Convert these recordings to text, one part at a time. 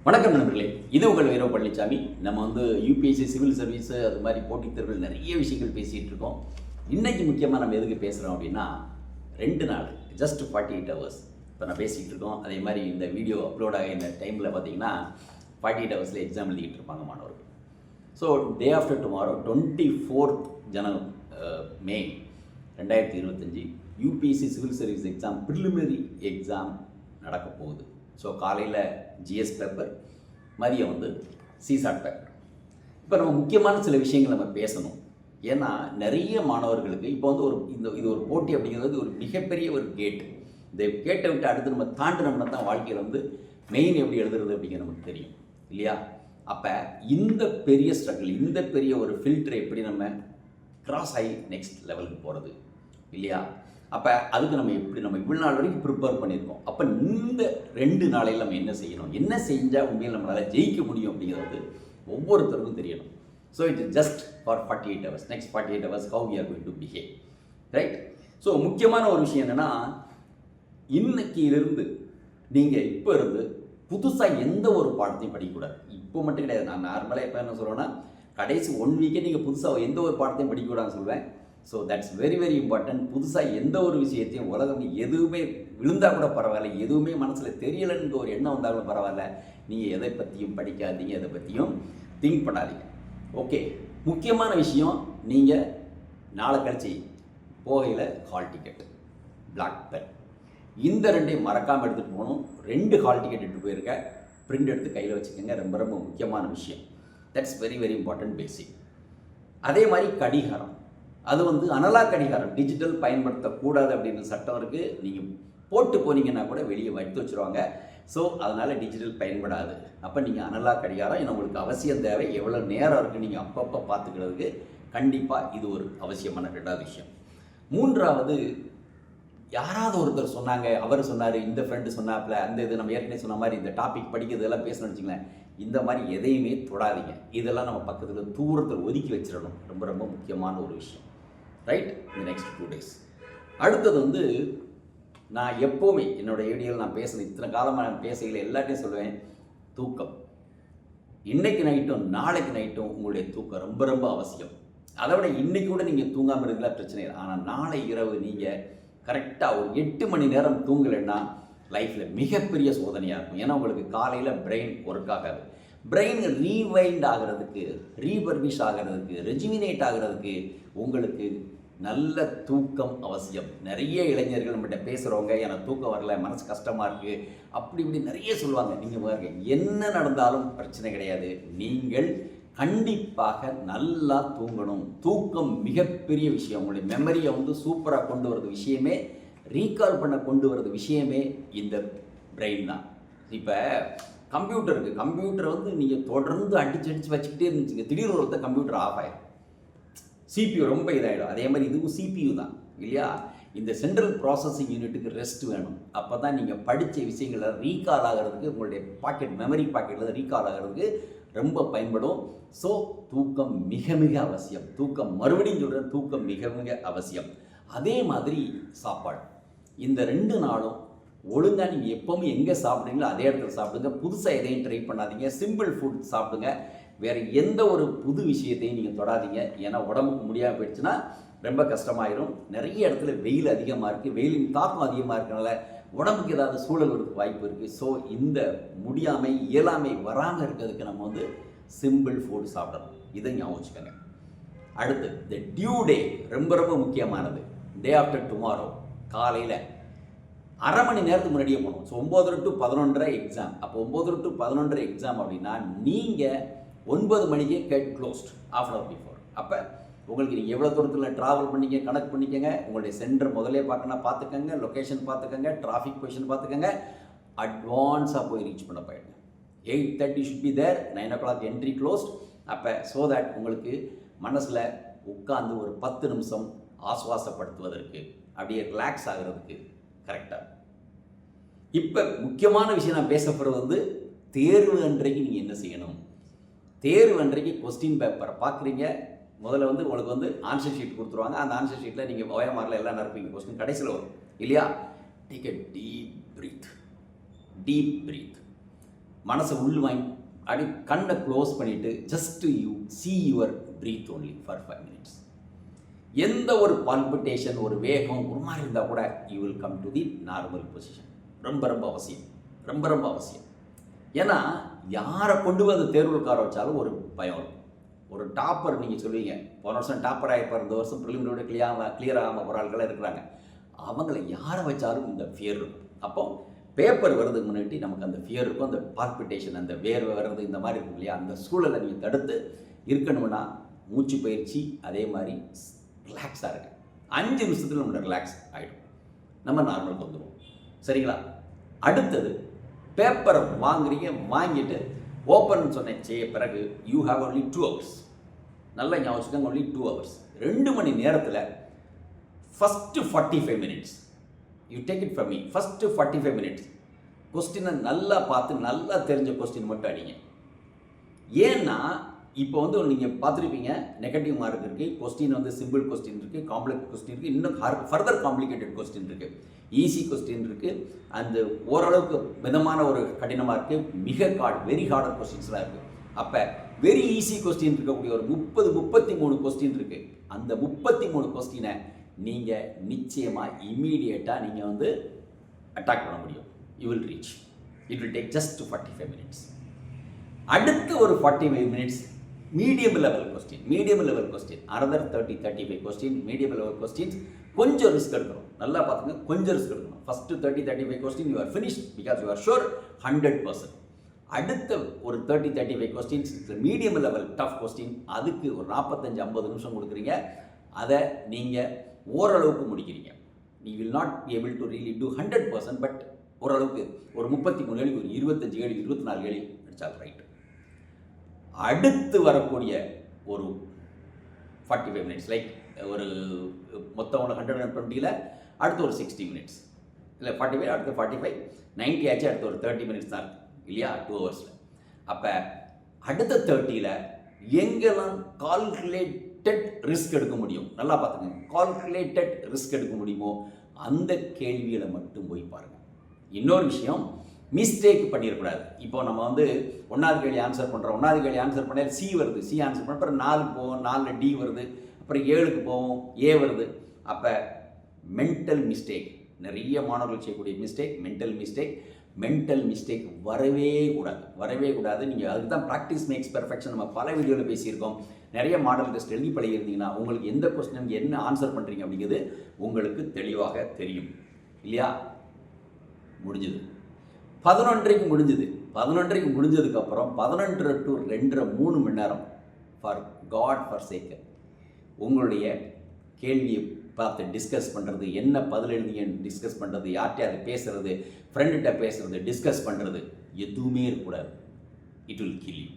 வணக்கம் நண்பர்களே, இது உங்கள் வீரோ பழனிசாமி. நம்ம யூபிஎஸ்சி சிவில் சர்வீஸ் அது மாதிரி போட்டித் தேர்வுகள் நிறைய விஷயங்கள் பேசிகிட்டு இருக்கோம். இன்றைக்கி முக்கியமாக நம்ம எதுக்கு பேசுகிறோம் அப்படின்னா 2 நாள் ஜஸ்ட் 48 hours இப்போ நான் பேசிகிட்டு இருக்கோம். அதே மாதிரி இந்த வீடியோ அப்லோட் ஆக இந்த டைமில் பார்த்தீங்கன்னா 48 hours எக்ஸாம் எழுதிக்கிட்டு இருப்பாங்க மாணவர்கள். So day after tomorrow 24th மே 2025 UPSC civil service exam preliminary exam நடக்க போகுது. ஸோ காலையில் ஜிஎஸ் பேப்பர், மதியம் சிசாட் பேப்பர். இப்போ நம்ம முக்கியமான சில விஷயங்கள் நம்ம பேசணும். ஏன்னா நிறைய மாணவர்களுக்கு இப்போ இது ஒரு போட்டி அப்படிங்கிறது ஒரு மிகப்பெரிய ஒரு கேட். இந்த கேட்டை விட்டு அடுத்து நம்ம தாண்டினோம்னா தான் வாழ்க்கையில் மெயின் எப்படி எழுதுறது அப்படிங்கிறது நமக்கு தெரியும் இல்லையா? அப்போ இந்த பெரிய ஸ்ட்ரகிள், இந்த பெரிய ஒரு ஃபில்டரை எப்படி நம்ம கிராஸ் ஆகி நெக்ஸ்ட் லெவலுக்கு போகிறது இல்லையா? அப்போ அதுக்கு நம்ம இவ்வளோ நாள் வரைக்கும் ப்ரிப்பேர் பண்ணியிருக்கோம். அப்போ இந்த 2 நாளையில் நம்ம என்ன செய்யணும், என்ன செஞ்சால் உண்மையில் நம்மளால் ஜெயிக்க முடியும் அப்படிங்கிறது ஒவ்வொருத்தருக்கும் தெரியணும். So it's just for 48 hours. Next 48 hours how we are going to behave, right? So முக்கியமான ஒரு விஷயம் என்னென்னா, இன்னைக்கிலிருந்து நீங்கள் இப்போ இருந்து புதுசாக எந்த ஒரு பாடத்தையும் படிக்கக்கூடாது. இப்போ மட்டும் கிடையாது, நான் நார்மலாக இப்போ என்ன சொல்லுவேன்னா, கடைசி 1 வீக்கே நீங்கள் புதுசாக எந்த ஒரு பாடத்தையும் படிக்கக்கூடாதுன்னு சொல்லுவேன். So that's very very important. புதுசாக எந்த ஒரு விஷயத்தையும் உலகம் எதுவுமே விழுந்தால் கூட பரவாயில்ல, எதுவுமே மனசில் தெரியலைன்னு ஒரு எண்ணம் வந்தாலும் பரவாயில்ல, நீங்கள் எதை பற்றியும் படிக்காதீங்க, எதை பற்றியும் திங்க் பண்ணாதீங்க. ஓகே, முக்கியமான விஷயம், நீங்கள் நாளை கழிச்சு போகையில் ஹால் டிக்கெட்டு, பிளாக் பென், இந்த 2ஐயும் மறக்காமல் எடுத்துகிட்டு போகணும். 2 ஹால் டிக்கெட் எடுத்துகிட்டு போயிருக்க, பிரிண்ட் எடுத்து கையில் வச்சுக்கோங்க. ரொம்ப ரொம்ப முக்கியமான விஷயம். தட்ஸ் வெரி வெரி இம்பார்ட்டன்ட், பேசிக். அதே மாதிரி கடிகாரம், அது அனலாக் கடிகாரம், டிஜிட்டல் பயன்படுத்தக்கூடாது அப்படின்ற சட்டம் இருக்குது. நீங்கள் போட்டு போனீங்கன்னா கூட வெளியே வைத்து வச்சுருவாங்க. ஸோ அதனால் டிஜிட்டல் பயன்படாது. அப்போ நீங்கள் அனலாக் கடிகாரம் ஏன்னா உங்களுக்கு அவசியம் தேவை. எவ்வளோ நேரம் இருக்குது நீங்கள் அப்பப்போ பார்த்துக்கிறதுக்கு கண்டிப்பாக இது ஒரு அவசியமான 2வது விஷயம். 3வது, யாராவது ஒருத்தர் சொன்னாங்க, அவர் சொன்னார், இந்த ஃப்ரெண்டு சொன்னாப்புல, அந்த இது நம்ம ஏற்கனவே சொன்ன மாதிரி இந்த டாபிக் படிக்கிறதெல்லாம் பேசணும்னு வச்சுங்களேன், இந்த மாதிரி எதையுமே தொடாதீங்க. இதெல்லாம் நம்ம பக்கத்தில் தூரத்தில் ஒதுக்கி வச்சிடணும். ரொம்ப ரொம்ப முக்கியமான ஒரு விஷயம், ரைட்? இந்த நெக்ஸ்ட் 2 days. அடுத்தது நான் எப்போவுமே என்னோடய வீடியோவில் நான் பேசுகிறேன், இத்தனை காலமாக நான் பேசுகிறேன், எல்லாத்தையும் சொல்லுவேன், தூக்கம். இன்றைக்கு நைட்டும் நாளைக்கு நைட்டும் உங்களுடைய தூக்கம் ரொம்ப ரொம்ப அவசியம். அதை விட இன்றைக்கி கூட நீங்கள் தூங்காமல் இருக்கலாம், பிரச்சனை இல்லை. ஆனால் நாளை இரவு நீங்கள் கரெக்டாக ஒரு 8 மணி நேரம் தூங்கலைன்னா லைஃப்பில் மிகப்பெரிய சோதனையாக இருக்கும். ஏன்னா உங்களுக்கு காலையில் பிரெயின் ஒர்க் ஆகாது. பிரெயின் ரீவைண்ட் ஆகிறதுக்கு, ரீபர்பிஷ் ஆகிறதுக்கு, ரெஜிமினேட் ஆகிறதுக்கு உங்களுக்கு நல்ல தூக்கம் அவசியம். நிறைய இளைஞர்கள் நம்மகிட்ட பேசுகிறவங்க, எனக்கு தூக்கம் வரல, மனசு கஷ்டமாக இருக்குது, அப்படி இப்படி நிறைய சொல்லுவாங்க. நீங்கள் பாருங்க, என்ன நடந்தாலும் பிரச்சனை கிடையாது. நீங்கள் கண்டிப்பாக நல்லா தூங்கணும். தூக்கம் மிகப்பெரிய விஷயம். உங்களுடைய மெமரியை சூப்பராக கொண்டு வரது விஷயமே, ரீகால் பண்ண கொண்டு வரது விஷயமே இந்த பிரெயின் தான். இப்போ கம்ப்யூட்டர் இருக்குது, கம்ப்யூட்டரை நீங்கள் தொடர்ந்து அடிச்சு வச்சுக்கிட்டே இருந்துச்சுங்க, திடீர்னு ஒருத்தர் கம்ப்யூட்டர் ஆஃப் ஆயிடும், சிபியூ ரொம்ப இதாகிடும். அதே மாதிரி இதுவும் சிபியூ தான் இல்லையா? இந்த சென்ட்ரல் ப்ராசஸிங் யூனிட்டுக்கு ரெஸ்ட் வேணும். அப்போ தான் நீங்கள் படித்த விஷயங்களை ரீகால் ஆகிறதுக்கு, உங்களுடைய மெமரி பாக்கெட்டில் ரீகால் ஆகிறதுக்கு ரொம்ப பயன்படும். ஸோ தூக்கம் மிக மிக அவசியம். தூக்கம், மறுபடியும் சொல்கிறேன், தூக்கம் மிக மிக அவசியம். அதே மாதிரி சாப்பாடு, இந்த 2 நாளும் ஒழுங்காக நீங்கள் எப்போவுமே எங்கே சாப்பிட்றீங்களோ அதே இடத்துல சாப்பிடுங்க. புதுசாக எதையும் ட்ரை பண்ணாதீங்க. சிம்பிள் ஃபுட் சாப்பிடுங்க. வேறு எந்த ஒரு புது விஷயத்தையும் நீங்கள் தொடாதீங்க. ஏன்னா உடம்புக்கு முடியாமல் போயிடுச்சுன்னா ரொம்ப கஷ்டமாயிரும். நிறைய இடத்துல வெயில் அதிகமாக இருக்குது, வெயிலின் தாக்கம் அதிகமாக இருக்கனால உடம்புக்கு ஏதாவது சூழல் வரதுக்கு வாய்ப்பு இருக்குது. ஸோ இந்த முடியாமை, இயலாமை வராமல் இருக்கிறதுக்கு நம்ம சிம்பிள் ஃபுட் சாப்பிடணும். இதை ஞாபகம் வச்சுக்கோங்க. அடுத்து இந்த டியூ டே ரொம்ப ரொம்ப முக்கியமானது. டே ஆஃப்டர் டுமாரோ காலையில் அரை மணி நேரத்துக்கு முன்னாடியே போகணும். So 9 to 11:30 exam. அப்போ 9 to 11:30 எக்ஸாம் அப்படின்னா நீங்கள் 9 மணிக்கே get closed off an hour before. அப்போ உங்களுக்கு நீங்கள் எவ்வளோ தூரத்தில் ட்ராவல் பண்ணிக்க கணக்கு பண்ணிக்கோங்க. உங்களுடைய சென்டர் முதலே பார்த்துக்கங்க, லொக்கேஷன் பார்த்துக்கங்க, டிராஃபிக் பொசிஷன் பார்த்துக்கங்க. அட்வான்ஸாக போய் ரீச் பண்ண போயிடுங்க. 8:30 should be there, 9 o'clock entry closed. அப்போ ஸோ தட் உங்களுக்கு மனசில் உட்காந்து ஒரு 10 நிமிஷம் ஆசுவாசப்படுத்துவதற்கு, அப்படியே ரிலாக்ஸ் ஆகிறதுக்கு கரெக்டாக. இப்போ முக்கியமான விஷயம் நான் பேச போகிறது தேர்வு அன்றைக்கு நீங்கள் என்ன செய்யணும். தேர்வு அன்றைக்கு கொஸ்டின் பேப்பரை பார்க்குறீங்க. முதல்ல உங்களுக்கு ஆன்சர் ஷீட் கொடுத்துருவாங்க. அந்த ஆன்சர் ஷீட்டில் நீங்கள் ஓஎம்ஆரில் எல்லாம் நிரப்பீங்க. கொஸ்டின் கடைசியில் வரும் இல்லையா? Take a deep breath. மனசை உள் வாங்கி அப்படி கண்ணை க்ளோஸ் பண்ணிவிட்டு just you see your breath only for 5 minutes. எந்த ஒரு பால்பிட்டேஷன் ஒரு வேகம் ஒரு மாதிரி இருந்தால் கூட you will come to the normal position. ரொம்ப ரொம்ப அவசியம், ரொம்ப ரொம்ப அவசியம். ஏன்னா யாரை கொண்டு வந்து தேர்வு உட்கார வச்சாலும் ஒரு பயம் இருக்கும். ஒரு டாப்பர் நீங்கள் சொல்லுவீங்க, போன வருஷம் டாப்பர் ஆகிப்பார், இந்த வருஷம் ப்ரிலிமினரியோட கிளியர் ஆகாமல் ஒரு ஆட்களாக இருக்கிறாங்க. அவங்கள யாரை வச்சாலும் இந்த ஃபியர் இருக்கும். அப்போ பேப்பர் வர்றதுக்கு முன்னாடி நமக்கு அந்த ஃபியர் இருக்கும், அந்த பால்பிட்டேஷன், அந்த வேர்வை வர்றது, இந்த மாதிரி இருக்கும் இல்லையா? அந்த சூழலை நீங்கள் தடுத்து இருக்கணும்னா மூச்சு பயிற்சி, அதே மாதிரி ரிலாக்ஸாக இருக்கு. 5 நிமிஷத்தில் நம்ம ரிலாக்ஸ் ஆகிடும், நம்ம நார்மலுக்கு வந்துடுவோம். சரிங்களா? அடுத்தது பேப்பரை வாங்குறீங்க, வாங்கிட்டு ஓப்பன் சொன்ன பிறகு யூ ஹாவ் ஒன்லி 2 hours. நல்லா ஞாபகம் வச்சுக்கோங்க, ஒன்லி 2 hours. 2 மணி நேரத்தில் first 45 minutes you take it from me. First 45 minutes கொஸ்டினை நல்லா பார்த்து நல்லா தெரிஞ்ச கொஸ்டின் மட்டும் அடிங்க. ஏன்னா இப்போ வந்து நீங்கள் பார்த்துருப்பீங்க, நெகட்டிவ் மார்க் இருக்குது, கொஸ்டின் வந்து சிம்பிள் கொஸ்டின் இருக்குது, காம்ப்ளெக்ஸ் கொஸ்டின் இருக்குது, இன்னும் ஃபர்தர் காம்ப்ளிகேட்டட் கொஸ்டின் இருக்குது, ஈஸி கொஸ்டின் இருக்குது, அந்த ஓரளவுக்கு மிதமான ஒரு கடினமாக இருக்குது, மிக வெரி ஹார்டர் கொஸ்டின்ஸ்லாம் இருக்குது. அப்போ வெரி ஈஸி கொஸ்டின் இருக்கக்கூடிய ஒரு 33 கொஸ்டின் இருக்குது. அந்த 33 கொஸ்டினை நீங்கள் நிச்சயமாக இம்மீடியட்டாக நீங்கள் வந்து அட்டாக் பண்ண முடியும். You will reach. It will take just 45 minutes. அடுத்த ஒரு 45 minutes medium level question, another 35 question, medium level questions. கொஞ்சம் ரிஸ்க் எடுக்கணும், நல்லா பார்த்துங்க, கொஞ்சம் ரிஸ்க் எடுக்கணும். First 35 question you are finished because you are sure 100%. அடுத்த ஒரு 35 questions medium level tough question, அதுக்கு ஒரு 45-50 நிமிஷம் கொடுக்குறீங்க. அதை நீங்கள் ஓரளவுக்கு முடிக்கிறீங்க. நீ will not be able to really do 100%, but ஓரளவுக்கு ஒரு 33 கேள்வி, ஒரு 25 கேள்வி, 24 கேள்வி அடித்தால் ரைட்டு. அடுத்து வரக்கூடிய ஒரு 45 minutes, லைக் ஒரு மொத்தம் 120ல் அடுத்து ஒரு 60 minutes, இல்லை 45, அடுத்து 45, 90 ஆச்சு, அடுத்து ஒரு 30 minutes தான் இருக்குது இல்லையா 2 ஹவர்ஸில். அப்போ அடுத்த 30ல் எங்கெல்லாம் கால்குலேட்டட் ரிஸ்க் எடுக்க முடியும், நல்லா பார்த்துக்கோங்க, கால்குலேட்டட் ரிஸ்க் எடுக்க முடியுமோ அந்த கேள்விகளை மட்டும் போய் பாருங்கள். இன்னொரு விஷயம், மிஸ்டேக் பண்ணிடக்கூடாது. இப்போ நம்ம வந்து 1வது கேள்வி ஆன்சர் பண்ணுறோம், 1வது கேள்வி ஆன்சர் பண்ணால் சி வருது, சி ஆன்சர் பண்ண அப்புறம் 4க்கு போவோம், 4ல் டி வருது, அப்புறம் 7க்கு போவோம், ஏ வருது. அப்போ மென்டல் மிஸ்டேக், நிறைய மாணவர்கள் செய்யக்கூடிய மிஸ்டேக் மென்டல் மிஸ்டேக் வரவே கூடாது. நீங்கள் அதுக்கு தான் ப்ராக்டிஸ் மேக்ஸ் பெர்ஃபெக்ஷன் நம்ம பல வீடியோவில் பேசியிருக்கோம். நிறைய மாடல் டெஸ்ட் எழுதி பழகிருந்தீங்கன்னா உங்களுக்கு எந்த கொஸ்டினுக்கு என்ன ஆன்சர் பண்ணுறீங்க அப்படிங்கிறது உங்களுக்கு தெளிவாக தெரியும் இல்லையா? முடிஞ்சது 11:30 முடிஞ்சுது. 11:30 முடிஞ்சதுக்கப்புறம் 11 to 2:30 3 மணி நேரம் ஃபார் காட் ஃபார் சேக்கர் உங்களுடைய கேள்வியை பார்த்து டிஸ்கஸ் பண்ணுறது, என்ன பதில் எழுதிங்கன்னு டிஸ்கஸ் பண்ணுறது, யார்கிட்ட பேசுகிறது, ஃப்ரெண்டுகிட்ட பேசுகிறது, டிஸ்கஸ் பண்ணுறது எதுவுமே இருக்கக்கூடாது. It will kill you.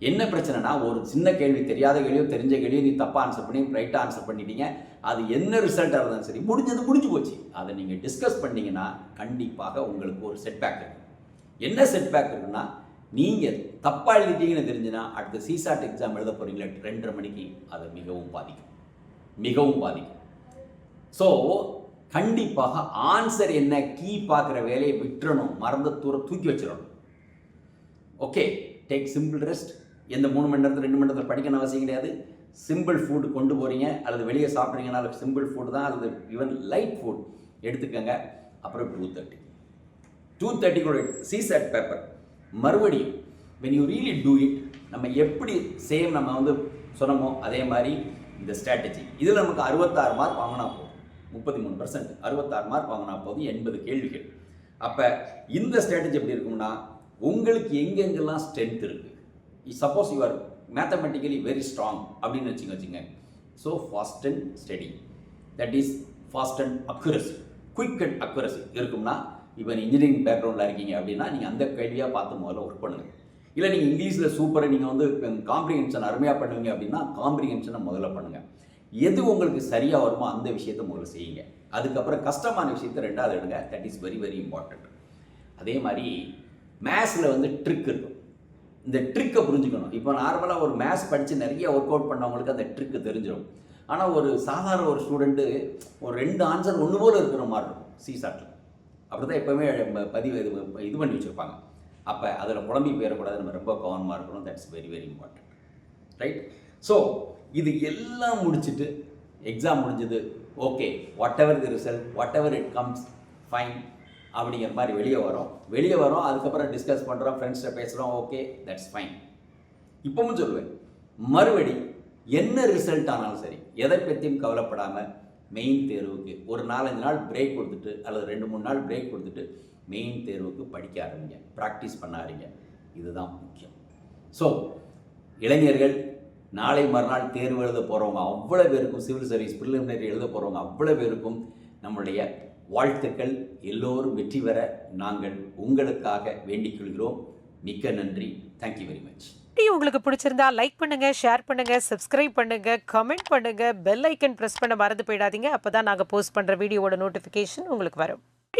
என்ன பிரச்சனைனா, ஒரு சின்ன கேள்வி, தெரியாத கேள்வியோ தெரிஞ்ச கேள்வியோ நீ தப்பாக ஆன்சர் பண்ணி ரைட்டாக ஆன்சர் பண்ணிட்டீங்க, அது என்ன ரிசல்ட்டாக இருந்தாலும் சரி முடிஞ்சு போச்சு. அதை நீங்கள் டிஸ்கஸ் பண்ணிங்கன்னா கண்டிப்பாக உங்களுக்கு ஒரு செட்பேக் இருக்குது. என்ன செட்பேக் இருக்குன்னா, நீங்கள் தப்பாக எழுதிட்டீங்கன்னு தெரிஞ்சுன்னா அடுத்த சிசாட் எக்ஸாம் எழுத போகிறீங்களா 2:30 மணிக்கு, அதை மிகவும் பாதிக்கும். ஸோ கண்டிப்பாக ஆன்சர் என்ன கீ பார்க்குற வேலையை விட்டுறணும், மறந்த தூக்கி வச்சிடணும். Okay, take simple rest. எந்த 3 மணி நேரத்தில் 2 மணி நேரத்தில் படிக்கணும் அவசியம் கிடையாது. சிம்பிள் ஃபுட் கொண்டு போகிறீங்க அல்லது வெளியே சாப்பிட்றீங்கன்னா சிம்பிள் ஃபுட் தான், அல்லது ஈவன் லைட் ஃபுட் எடுத்துக்கங்க. அப்புறம் 2:30 கூட சிசாட் பேப்பர் மறுபடியும் when you really do it, நம்ம எப்படி சேம் நம்ம வந்து சொன்னோமோ அதே மாதிரி இந்த ஸ்ட்ராட்டஜி. இதில் நமக்கு 66 மார்க் வாங்கினா போதும், 33%, 66 மார்க் வாங்கினா போதும், 80 கேள்விகள். அப்போ இந்த ஸ்ட்ராட்டஜி எப்படி இருக்கும்னா, உங்களுக்கு எங்கெங்கெல்லாம் ஸ்ட்ரென்த் இருக்குது, suppose you are mathematically very strong அப்படின்னு வச்சுங்க. So fast and study, that is fast and accuracy, quick and accuracy இருக்கும்னா, இப்போ இன்ஜினியரிங் பேக்ரவுண்டில் இருக்கீங்க அப்படின்னா நீங்கள் அந்த கேள்வியாக பார்த்து முதல்ல ஒர்க் பண்ணுங்கள். இல்லை நீங்கள் இங்கிலீஷில் சூப்பராக நீங்கள் வந்து காம்ப்ரிஹென்ஷன் அருமையாக பண்ணுவீங்க அப்படின்னா காம்ப்ரிஹென்ஷனை முதல்ல பண்ணுங்கள். எது உங்களுக்கு சரியாக வருமோ அந்த விஷயத்தை முதல்ல செய்யுங்க. அதுக்கப்புறம் கஷ்டமான விஷயத்தை 2வது எடுங்க. That is very very important. அதே மாதிரி மேத்ஸில் வந்து ட்ரிக் இருக்கும். இந்த ட்ரிக்கை புரிஞ்சுக்கணும். இப்போ நார்மலாக ஒரு மேத்ஸ் படித்து நிறைய ஒர்க் அவுட் பண்ணவங்களுக்கு அந்த ட்ரிக்கு தெரிஞ்சிடும். ஆனால் ஒரு சாதாரண ஒரு ஸ்டூடெண்ட்டு ஒரு 2 ஆன்சர் ஒன்று போல் இருக்கிற மாதிரி இருக்கும் சிசாட்டில். அப்படி தான் எப்போவுமே இது பண்ணி வச்சுருப்பாங்க. அப்போ அதில் குழம்பி போயிடக்கூடாது, நம்ம ரொம்ப கவனமாக இருக்கணும். That's very very important, right? So இது எல்லாம் முடிச்சுட்டு எக்ஸாம் முடிஞ்சது, okay, what ever the result, what ever it comes, fine அப்படிங்கிற மாதிரி வெளியே வரோம். அதுக்கப்புறம் டிஸ்கஸ் பண்ணுறோம், ஃப்ரெண்ட்ஸ்கிட்ட பேசுகிறோம், ஓகே, தட்ஸ் ஃபைன். இப்பவும் சொல்லுவேன், மறுபடி என்ன ரிசல்ட் ஆனாலும் சரி, எதை பற்றியும் கவலைப்படாமல் மெயின் தேர்வுக்கு ஒரு 4-5 நாள் பிரேக் கொடுத்துட்டு, அல்லது 2-3 நாள் பிரேக் கொடுத்துட்டு மெயின் தேர்வுக்கு படிக்க ஆரம்பிங்க, ப்ராக்டிஸ் பண்ண ஆரம்பிங்க. இதுதான் முக்கியம். ஸோ இளைஞர்கள், நாளை மறுநாள் தேர்வு எழுத போகிறவங்க அவ்வளோ பேருக்கும், சிவில் சர்வீஸ் ப்ரிலிமினரி எழுத போகிறவங்க அவ்வளோ பேருக்கும் நம்முடைய வாழ்த்துக்கள். எல்லோரும் வெற்றி பெற நாங்கள் உங்களுக்காக வேண்டிக் கொள்கிறோம். மிக்க நன்றி. Thank you very much. உங்களுக்கு பிடிச்சிருந்தா லைக் பண்ணுங்க, ஷேர் பண்ணுங்க, சப்ஸ்கிரைப் பண்ணுங்க, கமெண்ட் பண்ணுங்க, பெல் ஐக்கன் பிரஸ் பண்ண மறந்து போயிடாதீங்க. அப்பதான் நாங்க போஸ்ட் பண்ற வீடியோவோட நோட்டிஃபிகேஷன் உங்களுக்கு வரும்.